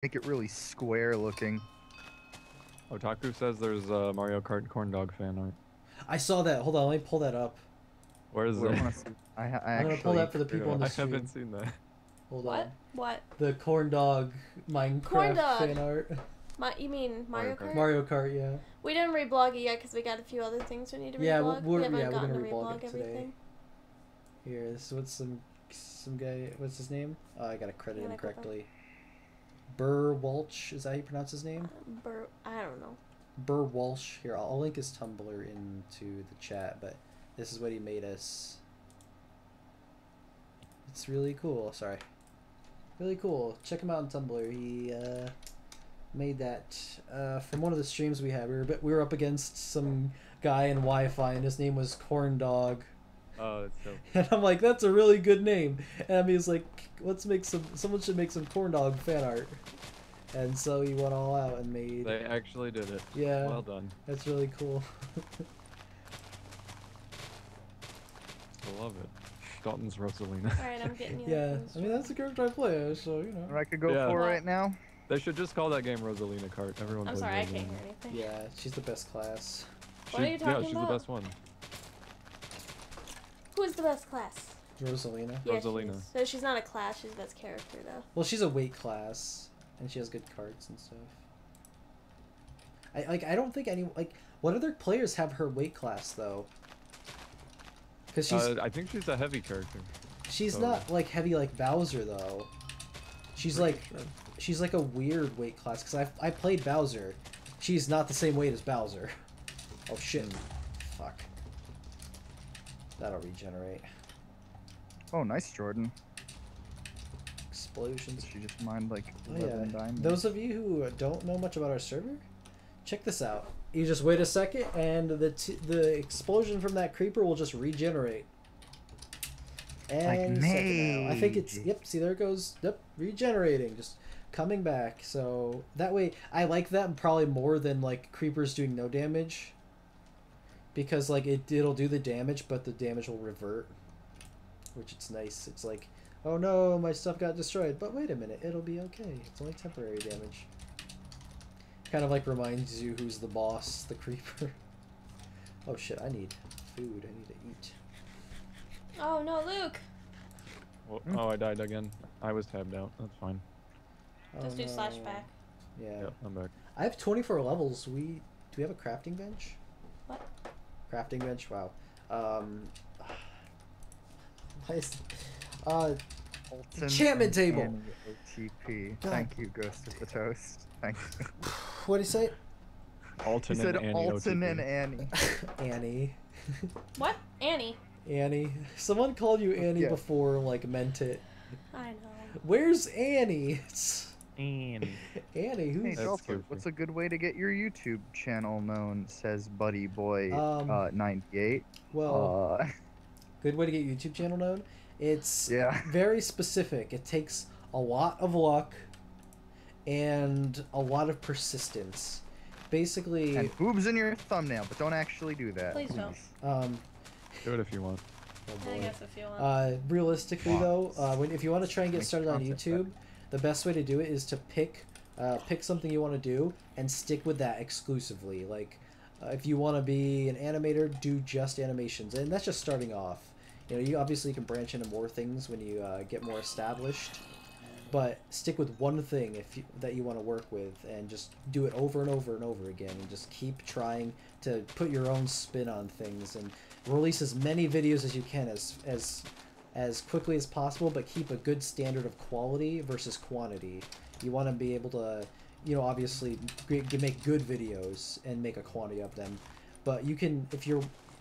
Make it really square looking. Otaku says there's a Mario Kart corn dog fan art. I saw that. Hold on, let me pull that up. Where is Wait, I it? want to see. I I'm gonna pull that actually. for the people in the I haven't stream. seen that. Hold What? on. What? The corn dog Minecraft Corn dog. fan art. You mean Mario Kart? Mario Kart, yeah. We didn't reblog it yet because we got a few other things we need to reblog. Yeah, we haven't we're gotten gonna to reblog reblog it today. everything. Here, this is what some guy. What's his name? Oh, I gotta credit him correctly. Burr Walsh, is that how you pronounce his name? I don't know. Burr Walsh. Here, I'll link his Tumblr into the chat, but this is what he made us. It's really cool. Sorry. Really cool. Check him out on Tumblr. He made that from one of the streams we had. We were up against some guy in Wi-Fi, and his name was Corn Dog. Oh, that's so. And I'm like, that's a really good name. And he's like, let's make someone should make some corn dog fan art. And so he went all out and made. They actually did it. Yeah. Well done. That's really cool. I love it. Dalton's Rosalina. Alright, I'm getting you. Yeah, I mean that's the character I play, so you know. What I could go for right now. They should just call that game Rosalina Kart. Everyone. I'm sorry, I can't hear anything. Yeah, she's the best class. What are you talking about? Yeah, she's the best one. Who is the best class? Rosalina. Yeah, Rosalina. So she's not a class, she's the best character though. Well, she's a weight class, and she has good cards and stuff. I don't think what other players have her weight class though? Because she's. I think she's a heavy character. She's not like heavy like Bowser though. She's like she's like a weird weight class because I played Bowser. She's not the same weight as Bowser. Oh shit! Fuck. That'll regenerate. Oh, nice, Jordan. Explosions. She just mined like 11 yeah. diamonds. Those of you who don't know much about our server, check this out. You just wait a second, and the explosion from that creeper will just regenerate. And I think it's yep. See, there it goes. Yep, regenerating, just coming back. So that way, I like that probably more than like creepers doing no damage. Because like it'll do the damage, but the damage will revert, which it's nice. It's like, oh no, my stuff got destroyed. But wait a minute, it'll be okay. It's only temporary damage. Kind of like reminds you who's the boss, the creeper. Oh shit, I need food. I need to eat. Oh no, Luke! Oh, I died again. I was tabbed out. That's fine. Just do slash back. Yeah. Yep, I'm back. I have 24 levels. Do we have a crafting bench? What? Crafting bench? Wow. Nice. Enchantment table. OTP. Thank you, Ghost of the Toast. Thank you. What did he say? Alton he said and Annie. Alton OTP. and Annie. Annie. What? Annie. Annie. Someone called you Annie Yeah. before, like, meant it. I know. Where's Annie? Annie. Annie, who's... Hey, Jaltoid, what's a good way to get your YouTube channel known, says Buddy Boy 98. Well, good way to get YouTube channel known? It's very specific. It takes a lot of luck and a lot of persistence. Basically... And boobs in your thumbnail, but don't actually do that. Please don't. Do it if you want. Oh I guess if you want. Realistically, though, if you want to try and get started on YouTube, the best way to do it is to pick something you want to do and stick with that exclusively. Like, if you want to be an animator, do just animations, and that's just starting off. You know, you obviously can branch into more things when you get more established, but stick with one thing that you want to work with, and just do it over and over and over again, and just keep trying to put your own spin on things and release as many videos as you can as quickly as possible, but keep a good standard of quality versus quantity. You want to be able to, you know, obviously make good videos and make a quantity of them, but you can,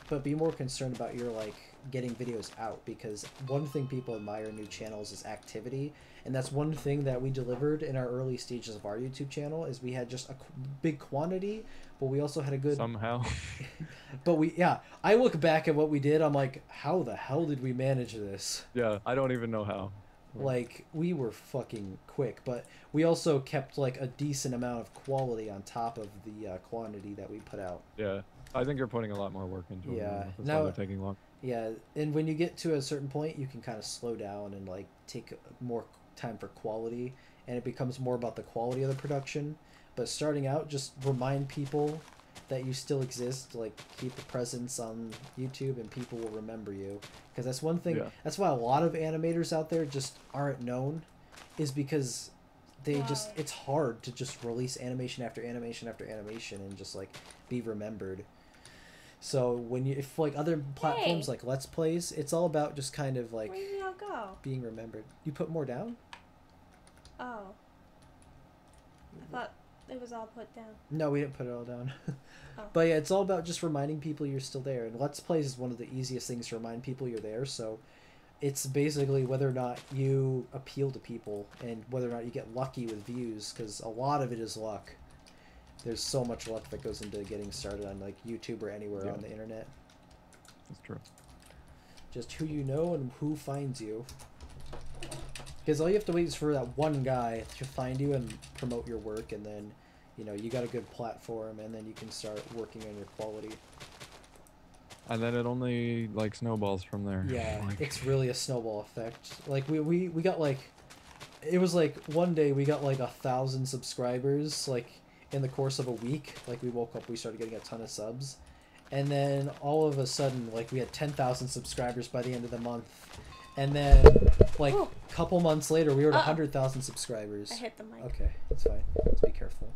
but be more concerned about your, like, getting videos out, because one thing people admire in new channels is activity, and that's one thing that we delivered in our early stages of our YouTube channel, is we had just a big quantity, but we also had a good... Somehow. But I look back at what we did, I'm like, how the hell did we manage this? Yeah, I don't even know how. Like, we were fucking quick, but we also kept, like, a decent amount of quality on top of the quantity that we put out. Yeah, I think you're putting a lot more work into it. Yeah. That's Now, why they're taking long. Yeah, and when you get to a certain point, you can kind of slow down and, like, take more time for quality and it becomes more about the quality of the production. But starting out, just remind people that you still exist, like keep a presence on YouTube and people will remember you. Because that's one thing, that's why a lot of animators out there just aren't known, is because they just, it's hard to just release animation after animation after animation and just like be remembered. So when you, if like other platforms like Let's Plays, it's all about just kind of like where did it all go? Being remembered. You put more down? Oh. I thought it was all put down. No, we didn't put it all down. Oh. But yeah, it's all about just reminding people you're still there. And Let's Plays is one of the easiest things to remind people you're there. So it's basically whether or not you appeal to people and whether or not you get lucky with views, because a lot of it is luck. There's so much luck that goes into getting started on like YouTube or anywhere on the internet. That's true. Just who you know and who finds you. Because all you have to wait is for that one guy to find you and promote your work, and then, you know, you got a good platform, and then you can start working on your quality. And then it only like snowballs from there. Yeah, like... it's really a snowball effect. Like we got like, it was like one day we got like 1,000 subscribers like in the course of a week. Like we woke up, we started getting a ton of subs, and then all of a sudden like we had 10,000 subscribers by the end of the month. And then, like, a couple months later, we were at 100,000 subscribers. I hit the mic. Okay, that's fine. Let's be careful.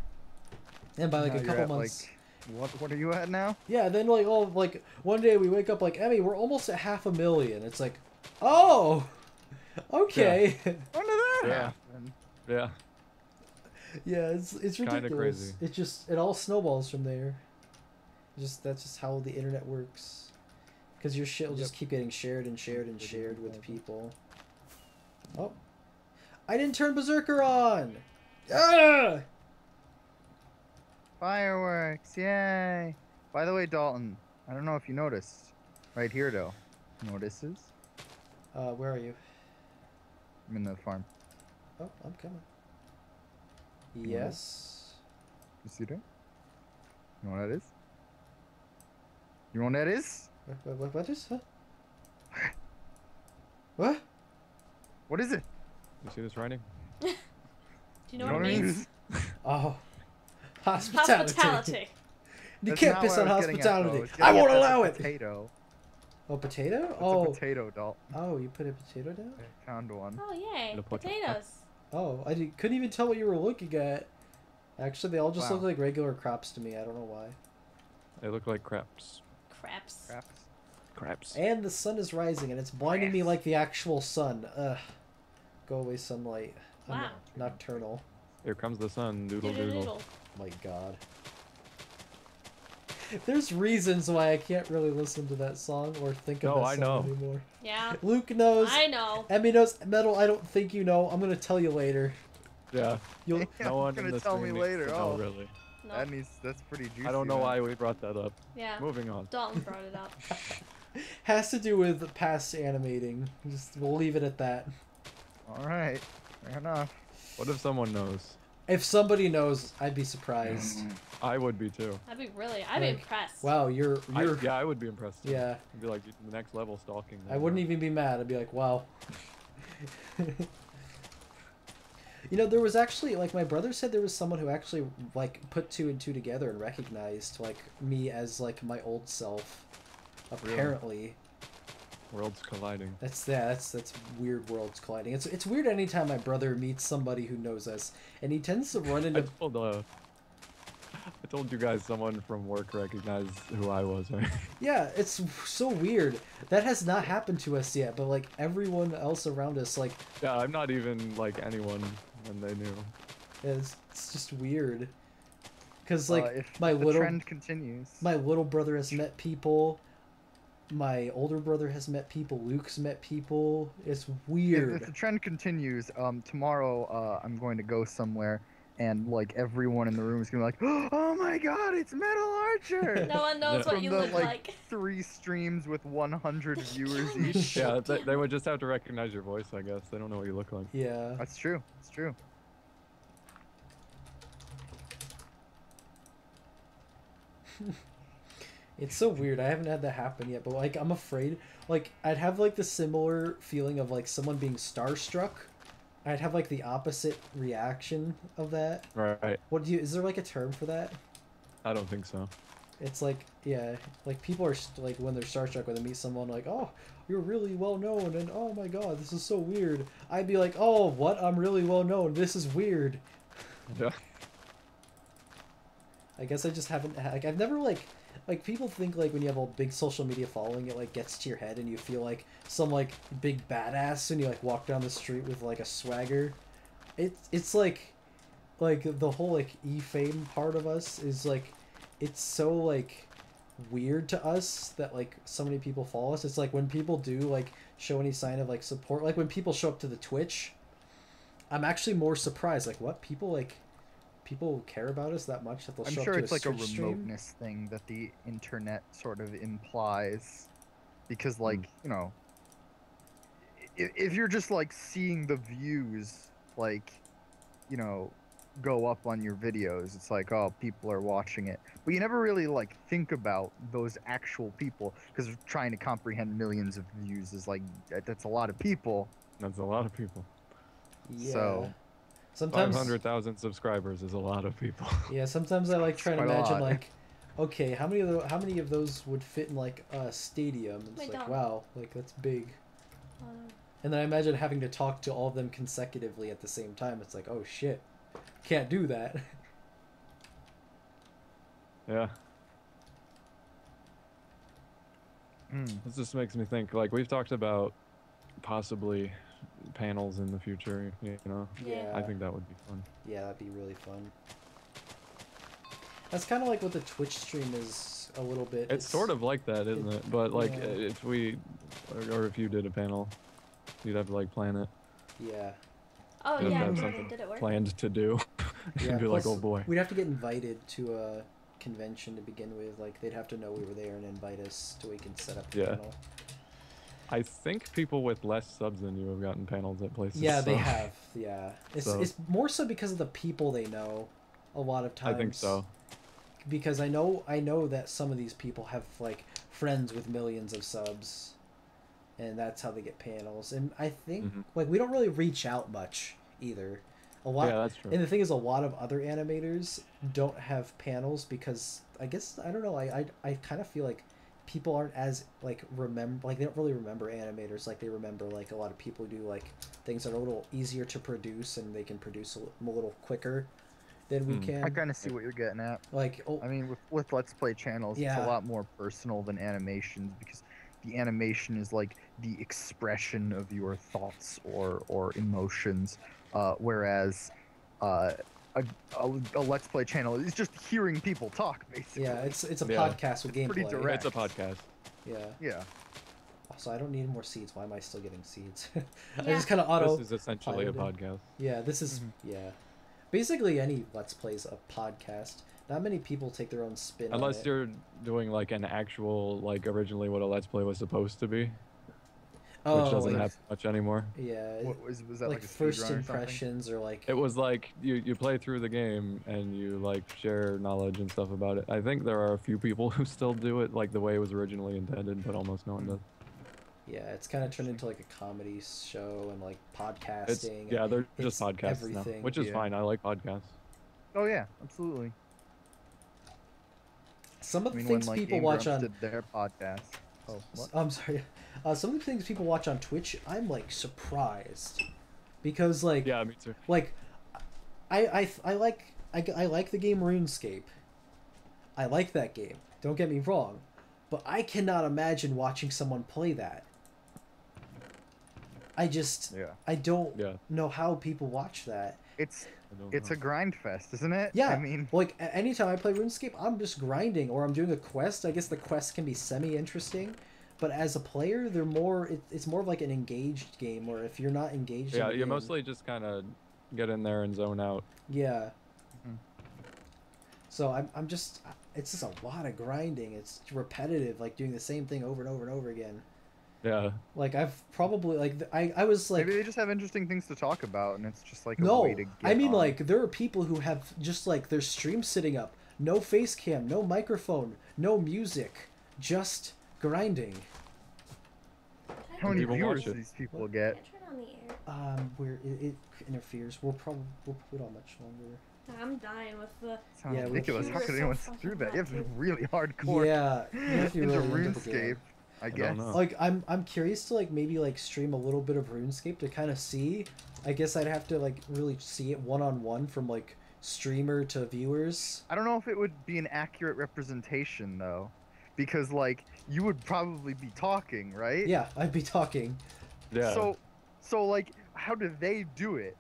And by, like, now a couple months... Like, what are you at now? Yeah, then, like, one day we wake up, like, Emmy, we're almost at 500,000. It's like, oh! Okay. Yeah. When did that happen? Yeah. Yeah, it's ridiculous. Kinda crazy. It just, it all snowballs from there. That's just how the internet works. Because your shit will just keep getting shared and shared and shared with people. Oh. I didn't turn Berserker on! Ah! Fireworks, yay! By the way, Dalton, I don't know if you noticed. Right here, though. Notices? Where are you? I'm in the farm. Oh, I'm coming. Yes. You see that? You know what that is? You know what that is? What is? Huh? What? What is it? You see this writing? Do you know what it means? Oh. Hospitality. You That's can't not piss what on I was getting at, hospitality. though. I won't That's allow a it. Potato. Oh, potato? That's Oh. a potato, Dalton. Oh, you put a potato down? I found one. Oh, yay. The potato. Potatoes. Oh, couldn't even tell what you were looking at. Actually, they all just Wow. look like regular crops to me. I don't know why. They look like craps. Craps. Craps. And the sun is rising, and it's blinding me like the actual sun. Ugh. Go away, sunlight. I'm Wow. nocturnal. Here comes the sun. Doodle Doodle doodle. doodle. My God. There's reasons why I can't really listen to that song or think of that song anymore. Yeah. Luke knows. I know. Emmy knows. Metal, I don't think you know. I'm gonna tell you later. Yeah. You'll. No one gonna in the tell me stream later. needs to know, Oh, really. No. That's pretty juicy. I don't know man. why we brought that up. Yeah. Moving on. Dalton brought it up. Has to do with past animating. Just we'll leave it at that. All right, fair enough. What if someone knows? If somebody knows, I'd be surprised. I would be too. I'd be impressed. Wow, you're. Yeah, I would be impressed. Too. Yeah. I'd be like the next level stalking. I wouldn't even be mad. I'd be like, wow. You know, there was actually, like, my brother said there was someone who actually, like, put 2 and 2 together and recognized, like, me as, like, my old self. Apparently. Worlds colliding. That's weird worlds colliding. It's weird anytime my brother meets somebody who knows us, and he tends to run into... I told you guys someone from work recognized who I was, right? Yeah, it's so weird. That has not happened to us yet, but, like, everyone else around us, like... Yeah, I'm not even, like, anyone, and they knew. It's just weird. Because, like, if my the little... trend continues. My little brother has met people. My older brother has met people. Luke's met people. It's weird. If the trend continues, tomorrow, I'm going to go somewhere, and, like, everyone in the room is going to be like, oh my god, it's Metalarcher! No one knows what From you the, look like. 3 streams with 100 viewers each. Yeah, they would just have to recognize your voice, I guess. They don't know what you look like. Yeah. That's true. It's true. It's so weird. I haven't had that happen yet, but, like, I'm afraid. Like, I'd have, like, the similar feeling of, like, someone being starstruck I'd have like the opposite reaction of that. Right. What do you? Is there like a term for that? I don't think so. It's like, yeah, like people are like when they're starstruck when they meet someone like, oh, you're really well known, and oh my god, this is so weird. I'd be like, oh, what? I'm really well known. This is weird. Yeah. I guess I just haven't like I've never like people think like when you have a big social media following it like gets to your head and you feel like some like big badass and you like walk down the street with like a swagger. It's like the whole like e-fame part of us is like it's so like weird to us that like so many people follow us. It's like when people do like show any sign of like support, like when people show up to the Twitch, I'm actually more surprised. Like what people care about us that much that they'll I'm show sure up to it's a like a Twitch stream. remoteness thing that the internet sort of implies, because like you know, if you're just like seeing the views like, you know, go up on your videos, it's like, oh, people are watching it, but you never really like think about those actual people, because trying to comprehend millions of views is like that's a lot of people. That's a lot of people. Yeah. So Sometimes 500,000 subscribers is a lot of people. yeah, sometimes I like It's trying to quite a imagine lot. like okay, how many of those would fit in like a stadium? It's Wait, like don't. wow, like that's big. Uh, And then I imagine having to talk to all of them consecutively at the same time. It's like, oh shit. Can't do that. Yeah. Hmm. This just makes me think, like, we've talked about possibly panels in the future, you know? Yeah. I think that would be fun. Yeah, that'd be really fun. That's kind of like what the Twitch stream is a little bit. It's sort of like that, isn't it? But, like, yeah. if we, or if you did a panel, you'd have to, like, plan it. Yeah. oh You'd yeah, have did something it work? planned to do. Yeah. You'd be like, plus, oh boy. We'd have to get invited to a convention to begin with. Like, they'd have to know we were there and invite us so we can set up the Yeah. panel. I think people with less subs than you have gotten panels at places. Yeah, they so have. Yeah. It's more so because of the people they know a lot of times. I think so. Because I know that some of these people have like friends with millions of subs, and that's how they get panels. And I think like we don't really reach out much either. A lot. Yeah, that's true. And the thing is, a lot of other animators don't have panels because I guess I don't know. I kind of feel like people aren't as like they don't really remember animators like they remember like a lot of people who do like things that are a little easier to produce and they can produce a little quicker than we can. I kind of see what you're getting at. Like, oh, I mean, with Let's Play channels, it's Yeah. a lot more personal than animations, because the animation is like the expression of your thoughts or emotions, whereas a, a Let's Play channel is just hearing people talk, basically. yeah, it's a Yeah. podcast with It's pretty gameplay. direct. It's a podcast. Yeah. Yeah. Also, I don't need more seeds. Why am I still getting seeds? I Yeah. just kind of auto. This is essentially a piloted. podcast. Yeah, this is yeah. Basically, any Let's Play's a podcast. Not many people take their own spin on Unless it. you're doing like an actual, like originally what a Let's Play was supposed to be, Oh, which doesn't like, happen much anymore. Yeah, What was that, like like a first speedrun or something? impressions or like. It was like you play through the game and you like share knowledge and stuff about it. I think there are a few people who still do it like the way it was originally intended, but almost no one does. Yeah, it's kind of turned into like a comedy show and like podcasting. It's yeah, they're it's just podcasts now, everything. which is Yeah. fine. I like podcasts. Oh yeah, absolutely. Some of I the mean, things when like people Game watch Grumps on. did their podcast. Oh, what? I'm sorry. Some of the things people watch on Twitch, I'm like surprised, because like Yeah, me too. like I like the game RuneScape. I like that game. Don't get me wrong, but I cannot imagine watching someone play that. I just Yeah. I don't Yeah. know how people watch that. It's I don't it's know. a grind fest, isn't it? Yeah, I mean, like anytime I play RuneScape, I'm just grinding or I'm doing a quest. I guess the quest can be semi-interesting, but as a player, they're more. It's more of like an engaged game, where if you're not engaged, Yeah, in the you game, mostly just kind of get in there and zone out. yeah. Mhm. So I'm just. It's just a lot of grinding. It's repetitive, like doing the same thing over and over and over again. Yeah, Like I've probably like I was like. maybe they just have interesting things to talk about, and it's just like a No, way to get I mean on. like there are people who have just like their stream sitting up, no face cam, no microphone, no music, just grinding. How many people viewers watch it. do these people What? get? Can't turn on on the air? Where it interferes. We'll probably put on much longer. I'm dying with the. Sounds Yeah, ridiculous. How You're could so anyone sit fucking through that? You have to be hot, really hardcore Yeah, you have to be into really into the game. RuneScape, I don't guess. know. Like I'm curious to like maybe like stream a little bit of RuneScape to kind of see. I guess I'd have to like really see it one-on-one from like streamer to viewers. I don't know if it would be an accurate representation though, because like you would probably be talking, right? Yeah, I'd be talking. Yeah. So like, how do they do it?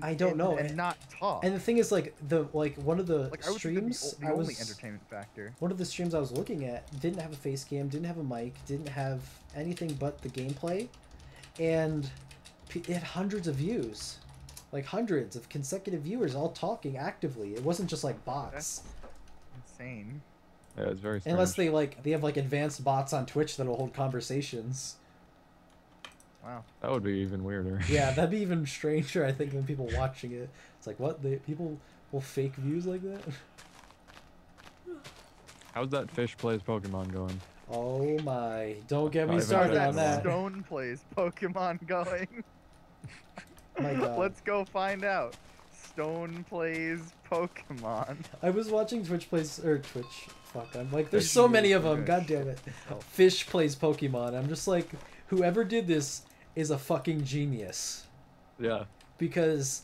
I don't know. And not talk. And the thing is, like one of the Like I would think that'd be streams the only entertainment factor. one of the streams I was looking at didn't have a face cam, didn't have a mic, didn't have anything but the gameplay, and it had hundreds of views, like hundreds of consecutive viewers all talking actively. It wasn't just like bots. That's insane. Yeah, it's very strange. Unless they have like advanced bots on Twitch that'll hold conversations. Wow. That would be even weirder. Yeah, that'd be even stranger, I think, than people watching it. It's like, what? People will fake views like that? How's that fish plays Pokemon going? Oh my. Don't get me Not even started that on that. Stone plays Pokemon going. My God. Let's go find out. Stone plays Pokemon. I was watching Twitch plays, or Twitch, fuck, I'm like, there's Fish so many of plays them, god damn it. Fish plays Pokemon. I'm just like, whoever did this is a fucking genius. Yeah. Because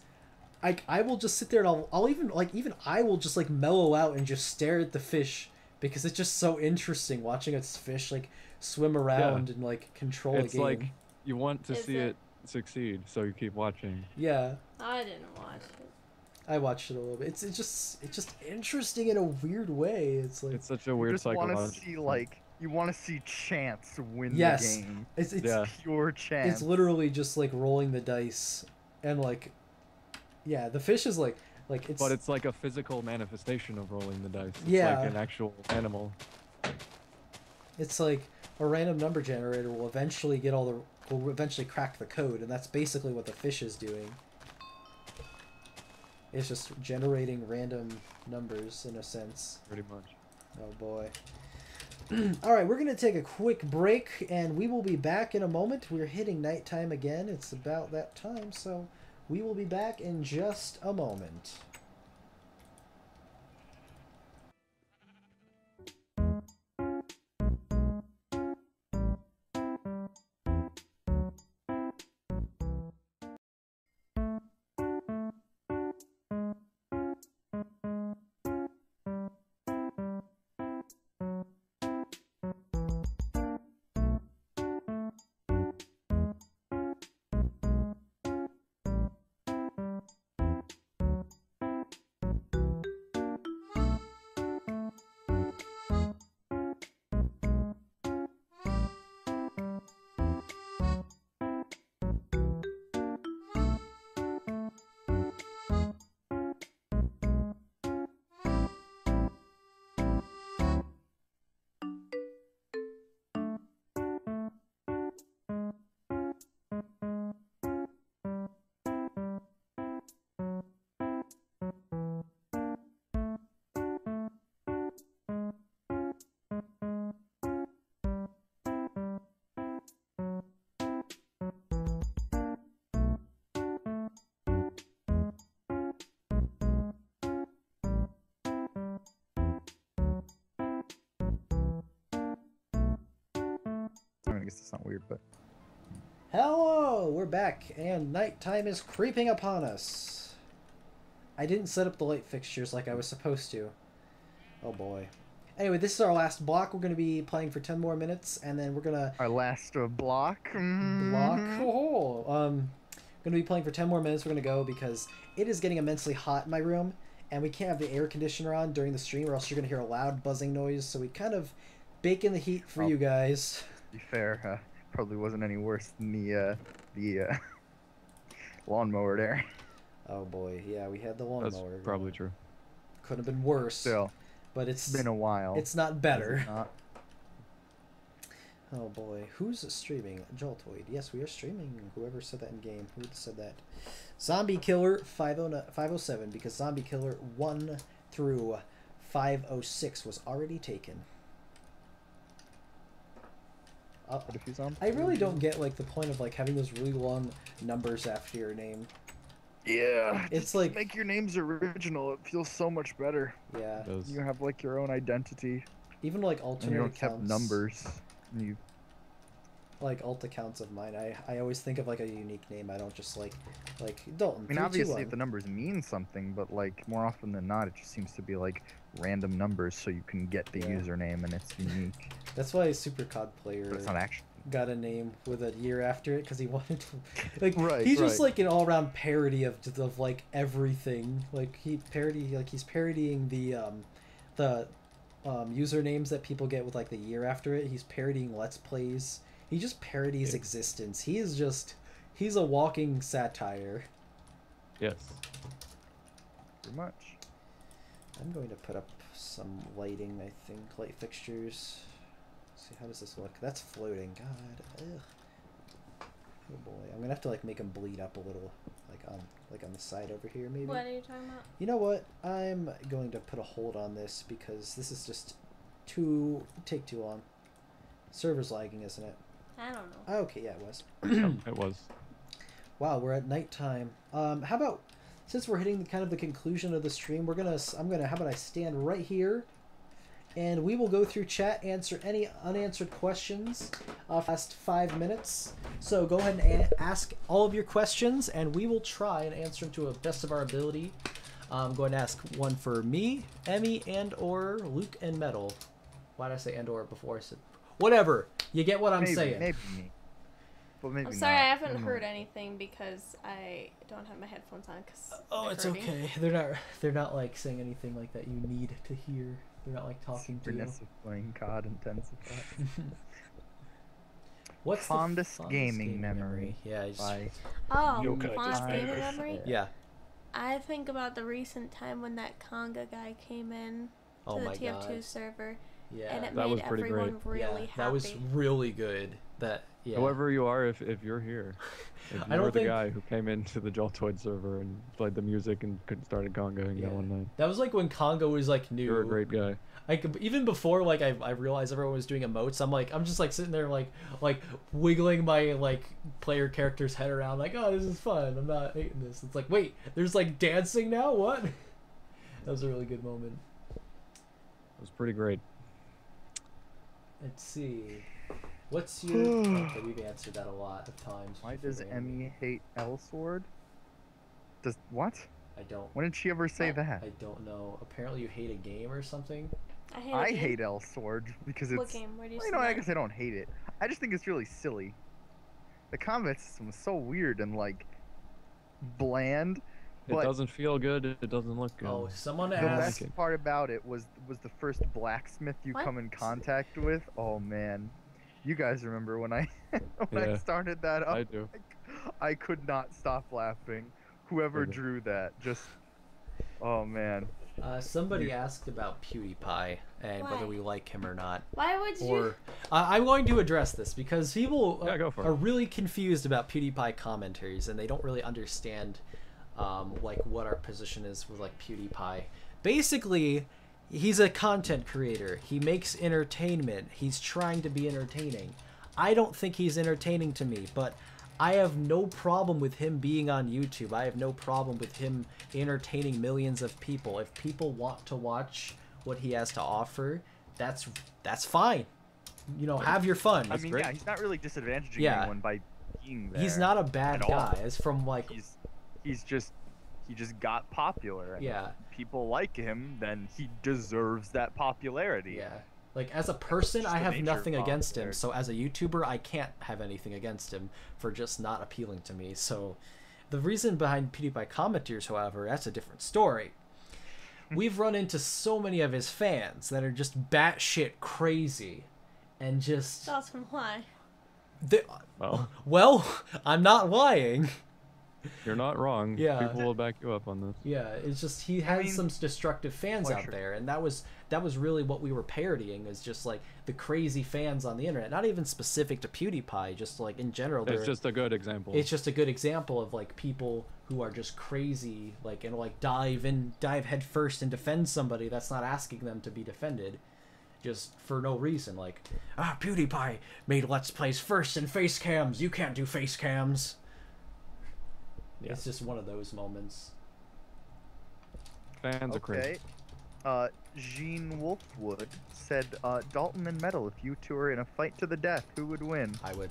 I will just sit there and I'll even, like, even I will just, like, mellow out and just stare at the fish because it's just so interesting watching its fish, like, swim around and, like, control It's a game. like you want to Is see it- it succeed, so you keep watching. Yeah. I didn't watch it. I watched it a little bit. It's just interesting in a weird way. It's like It's such a You weird just want to psychological. see like you want to see chance win Yes. the game. it's Yeah. Pure chance. it's literally just like rolling the dice, and like, yeah, the fish is like it's. But it's like a physical manifestation of rolling the dice. It's Yeah. like an actual animal. It's like a random number generator will eventually will eventually crack the code, and that's basically what the fish is doing. It's just generating random numbers in a sense. Pretty much. Oh boy. All right, we're going to take a quick break, and we will be back in a moment. We're hitting nighttime again. It's about that time, so we will be back in just a moment. I guess it's not weird, but Hello, we're back, and nighttime is creeping upon us. I didn't set up the light fixtures like I was supposed to. Oh boy. Anyway, this is our last block. We're going to be playing for 10 more minutes, and then we're going to our last block. block. Oh, going to be playing for 10 more minutes. We're going to go because it is getting immensely hot in my room, and we can't have the air conditioner on during the stream, or else you're going to hear a loud buzzing noise. So we kind of bake in the heat for you guys. To be fair, probably wasn't any worse than the lawnmower there. Oh boy, yeah, we had the That's lawnmower. probably true. Could have been worse. Still, But it's been a while. It's not better. Is it not? Oh boy, who's streaming? Jaltoid. Yes, we are streaming. Whoever said that in game. Who said that? Zombie Killer 507, because Zombie Killer 1 through 506 was already taken. But if he's on, I really don't get like the point of like having those really long numbers after your name. Yeah, It's just like make your names original. It feels so much better. yeah, It does. You have like your own identity, even like and you alternate don't have accounts. numbers. And you Like alt accounts of mine, I always think of like a unique name. I don't just like Dalton. I mean, obviously, if the numbers mean something, but like more often than not, it just seems to be like random numbers, so you can get the Yeah. username and it's unique. That's why Super COD player But it's not actually. got a name with a year after it because he wanted to, like, Right, he's just right. like an all-around parody of like everything. Like he's parodying the usernames that people get with like the year after it. He's parodying Let's Plays. He just parodies existence. He's a walking satire. Yes. Pretty much. I'm going to put up some lighting, I think, light fixtures. Let's see, how does this look? That's floating. God. Ugh. Oh boy. I'm going to have to like make them bleed up a little, like on the side over here maybe. What are you talking about? You know what? I'm going to put a hold on this because this is just take too long. Server's lagging, isn't it? I don't know. Okay, yeah, it was. It was. Wow, we're at nighttime. How about, since we're hitting kind of the conclusion of the stream, how about I stand right here, and we will go through chat, answer any unanswered questions last 5 minutes. So go ahead and ask all of your questions, and we will try and answer them to the best of our ability. I'm going to ask one for me, Emmy, and or Luke and Metal. Why did I say and or before I said... Whatever. You get what I'm saying. Maybe me. But maybe I'm sorry, not. I haven't don't heard know. anything because I don't have my headphones on. Oh, it's okay. They're not like saying anything like that you need to hear. They're not like talking to you. Superness of playing COD intensified. What's Fondest the gaming memory? Yeah. By Oh, Yokai fondest just gaming finished memory? it. Yeah. I think about the recent time when that conga guy came in to Oh the my TF2 god. server, Yeah. and it That made was pretty everyone really yeah, happy. that was really good. Yeah. However you are, if you're here, if I you don't were the think- guy who came into the Jaltoid server and played the music and started congoing Yeah. that one night, That was like when Congo was like new. you're a great guy. Even before like I realized everyone was doing emotes, I'm just like sitting there like wiggling my like player character's head around like, oh, this is fun. I'm not hating this. It's like, wait, there's like dancing now? What? That was a really good moment. It was pretty great. Let's see. What's your... Okay, we've answered that a lot of times. Why does for Emmy hate L Sword? Does what? I don't... When did she ever say What? that? I don't know. Apparently you hate a game or something? I it. hate L Sword because What it's. game? Where do you Well, see you know, I that? guess I don't hate it. I just think it's really silly. The combat system is so weird and like bland. It But doesn't feel good. It doesn't look good. Oh, someone the asked... best part about it was the first blacksmith you What? come in contact with. Oh man, you guys remember when I when I Yeah. started that up? I do. I could not stop laughing. Whoever Okay. drew that, just oh man. somebody asked about PewDiePie and whether Why? we like him or not. Why would you? Or I'm going to address this because people Yeah, go for it. are really confused about PewDiePie commentaries and they don't really understand like what our position is with like PewDiePie. Basically, he's a content creator. He makes entertainment. He's trying to be entertaining. I don't think he's entertaining to me, but I have no problem with him being on YouTube. I have no problem with him entertaining millions of people. If people want to watch what he has to offer, that's fine. You know, have your fun. I mean, great. yeah, he's not really disadvantaging Yeah. anyone by being there. He's not a bad at all. guy. As from like, He just got popular. And yeah, if people like him, then he deserves that popularity. yeah. Like as a person, Just I the have nature nothing of against him. popularity. So as a YouTuber, I can't have anything against him for just not appealing to me. So the reason behind PewDiePie commenters, however, that's a different story. We've run into so many of his fans that are just batshit crazy, and just Tell us why. Well, well, I'm not lying. you're not wrong. Yeah. People will back you up on this. Yeah, it's just he has mean, some destructive fans well, out sure. there, and that was really what we were parodying, is just like the crazy fans on the internet. Not even specific to PewDiePie, just like in general. It's just a good example. It's just a good example of like people who are just crazy, like, and like dive head first and defend somebody that's not asking them to be defended, just for no reason. Like, PewDiePie made Let's Plays first in face cams. You can't do face cams. Yeah. It's just one of those moments. Fans are crazy. Jean Wolfwood said, Dalton and Metal, if you two are in a fight to the death, who would win? I would.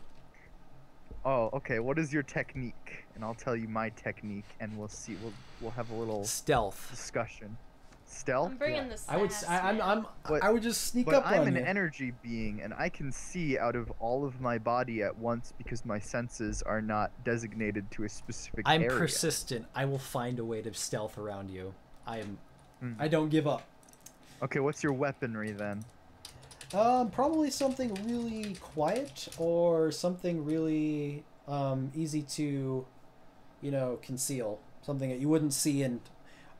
Oh, okay. What is your technique? And I'll tell you my technique, and we'll see. We'll have a little stealth discussion. Stealth? I'm bringing the sass, I would just sneak but up I'm on an you. energy being, and I can see out of all of my body at once because my senses are not designated to a specific I'm area. persistent. I will find a way to stealth around you. I don't give up. Okay, what's your weaponry then? Probably something really quiet or something really easy to, conceal. Something that you wouldn't see in.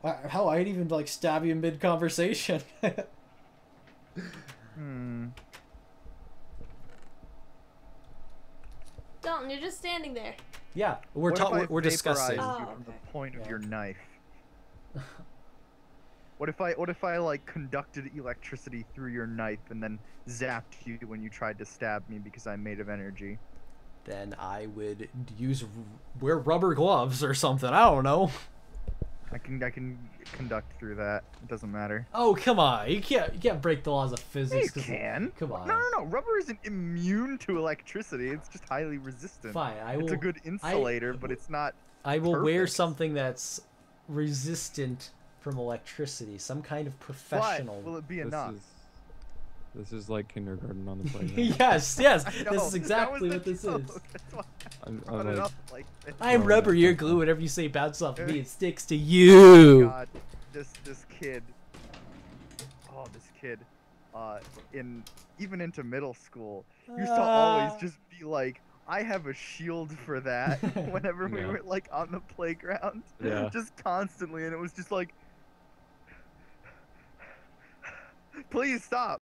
Hell, I'd even like stab you in mid conversation. Dalton, you're just standing there. Yeah, we're discussing. You from the point of your knife. What if I like conducted electricity through your knife and then zapped you when you tried to stab me because I'm made of energy? Then I would wear rubber gloves or something. I don't know. I can conduct through that. It doesn't matter. Oh, come on. You can't break the laws of physics. You can. Come on. No. Rubber isn't immune to electricity. It's just highly resistant. Fine. It's a good insulator, but it's not. I will perfect. wear something that's resistant from electricity. Some kind of professional. But will it be enough? This is like kindergarten on the playground. yes. This is exactly what this is. I'm rubber, you're glue. Whatever you say bounces off me, it sticks to you. Oh God, this kid. Oh, this kid. Even into middle school, used to always just be like, I have a shield for that. Whenever we were like on the playground, just constantly, and it was just like, please stop.